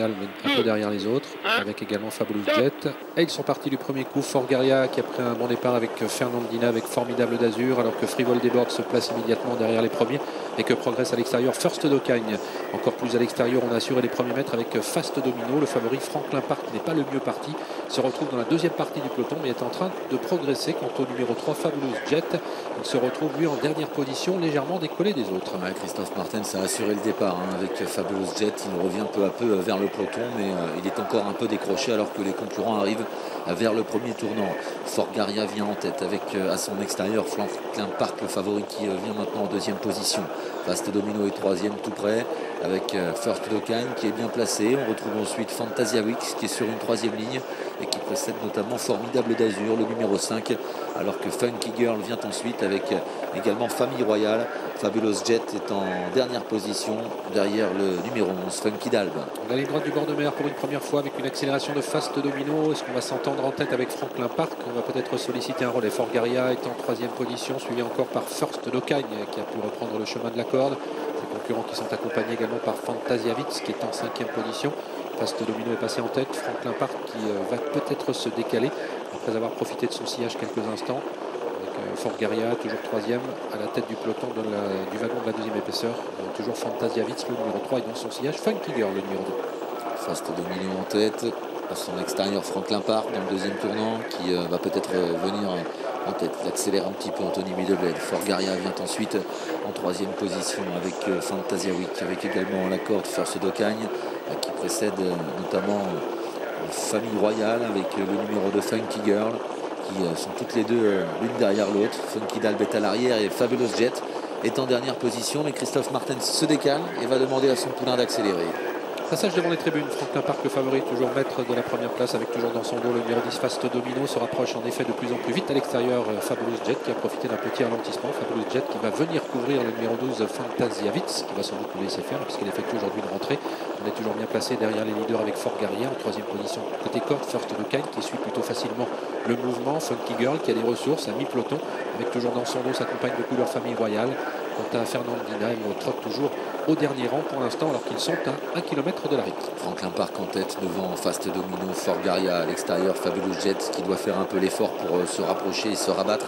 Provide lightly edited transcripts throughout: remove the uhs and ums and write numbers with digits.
Un peu derrière les autres, avec également Fabulous Jet. Et ils sont partis du premier coup. Forgaria qui a pris un bon départ avec Fernandina, avec Formidable d'Azur, alors que Frivole Desbordes se place immédiatement derrière les premiers et que progresse à l'extérieur First d'Ocagne. Encore plus à l'extérieur, on a assuré les premiers mètres avec Fast Domino. Le favori Franklin Park n'est pas le mieux parti, se retrouve dans la deuxième partie du peloton, mais est en train de progresser. Quant au numéro 3, Fabulous Jet, il se retrouve lui en dernière position, légèrement décollé des autres. Ouais, Christophe Martens a assuré le départ avec Fabulous Jet. Il revient peu à peu vers le peloton, mais il est encore un peu décroché alors que les concurrents arrivent vers le premier tournant. Forgaria vient en tête avec à son extérieur Franklin Park, le favori, qui vient maintenant en deuxième position. Fast Domino est troisième tout près avec First d'Ocagne qui est bien placé. On retrouve ensuite Fantasia Wix qui est sur une troisième ligne et qui précède notamment Formidable d'Azur, le numéro 5, alors que Funky Girl vient ensuite avec également Famille Royale. Fabulous Jet est en dernière position derrière le numéro 11, Funky Dalbe. On a les droits du bord de mer pour une première fois avec une accélération de Fast Domino. Est-ce qu'on va s'entendre en tête avec Franklin Park? On va peut-être solliciter un relais. Forgaria est en troisième position, suivi encore par First d'Ocagne qui a pu reprendre le chemin de la corde. Ses concurrents qui sont accompagnés également par Fantasiavitz qui est en cinquième position. Fast Domino est passé en tête. Franklin Park qui va peut-être se décaler après avoir profité de son sillage quelques instants. Forgaria, toujours troisième, à la tête du peloton du wagon de la deuxième épaisseur. Toujours Fantasiavitz, le numéro 3, et dans son sillage, Funky Girl, le numéro 2. Fast Domino en tête, à son extérieur Franklin Park dans le deuxième tournant, qui va peut-être venir en tête. Il accélère un petit peu Anthony Middleblade. Forgaria vient ensuite en troisième position avec Fantasiavitz, avec également la corde First d'Ocagne, qui précède notamment Famille Royale avec le numéro 2 Funky Girl, qui sont toutes les deux l'une derrière l'autre. Funky Dalbe est à l'arrière et Fabulous Jet est en dernière position, mais Christophe Martens se décale et va demander à son poulain d'accélérer. Passage devant les tribunes, Franklin Park, le favori, toujours maître de la première place, avec toujours dans son dos le numéro 10 Fast Domino, se rapproche en effet de plus en plus vite à l'extérieur. Fabulous Jet qui a profité d'un petit ralentissement. Fabulous Jet qui va venir couvrir le numéro 12 Fantasiavitz, qui va sans doute le laisser faire puisqu'il effectue aujourd'hui une rentrée. On est toujours bien placé derrière les leaders avec Forgaria en troisième position côté corde. First d'Ocagne qui suit plutôt facilement le mouvement. Funky Girl qui a des ressources à mi-peloton, avec toujours dans son dos sa compagne de couleur Famille Royale. Quant à Fernandina, elle trotte toujours au dernier rang pour l'instant alors qu'ils sont à 1 km de l'arrêt. Franklin Park en tête devant Fast Domino, Forgaria à l'extérieur, Fabulous Jet qui doit faire un peu l'effort pour se rapprocher et se rabattre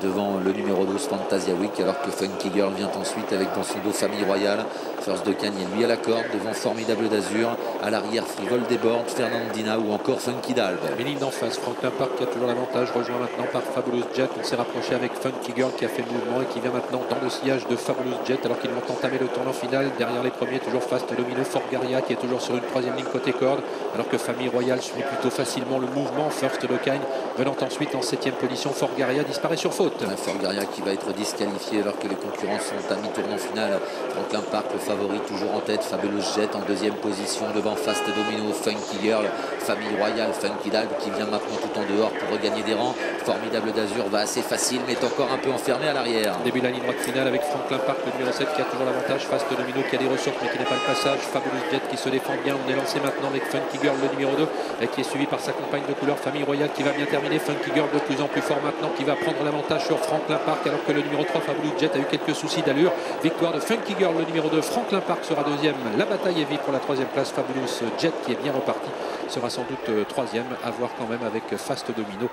devant le numéro 12 Fantasiavitz, alors que Funky Girl vient ensuite avec dans son dos Famille Royale. First d'Ocagne est lui à la corde devant Formidable d'Azur, à l'arrière Frivole Desbordes, Fernandina ou encore Funky Dalbe. Mais ligne d'en face, Franklin Park qui a toujours l'avantage, rejoint maintenant par Fabulous Jet. On s'est rapproché avec Funky Girl qui a fait le mouvement et qui vient maintenant dans le sillage de Fabulous Jet alors qu'ils vont entamer le tournant final. Derrière les premiers, toujours Fast Domino, Forgaria qui est toujours sur une troisième ligne côté corde, alors que Famille Royale suit plutôt facilement le mouvement. First d'Ocagne venant ensuite en septième position. Forgaria disparaît sur faute. Forgaria qui va être disqualifié alors que les concurrents sont à mi-tournant final. Franklin Park, le favori, toujours en tête. Fabulous Jet en deuxième position devant Fast Domino, Funky Girl, Famille Royale, Funky Dalbe qui vient maintenant tout en dehors pour regagner des rangs. Formidable d'Azur va assez facile mais est encore un peu enfermé à l'arrière. Début de la ligne droite finale avec Franklin Park, le numéro 7 qui a toujours l'avantage. Fast Domino qui a des ressources mais qui n'est pas le passage. Fabulous Jet qui se défend bien. On est lancé maintenant avec Funky Girl, le numéro 2, et qui est suivi par sa compagne de couleur Famille Royale qui va bien terminer. Funky Girl de plus en plus fort maintenant, qui va prendre l'avantage sur Franklin Park alors que le numéro 3 Fabulous Jet a eu quelques soucis d'allure. Victoire de Funky Girl, le numéro 2. Franklin Park sera deuxième. La bataille est vive pour la troisième place. Fabulous Jet qui est bien reparti sera sans doute troisième, à voir quand même avec Fast Domino.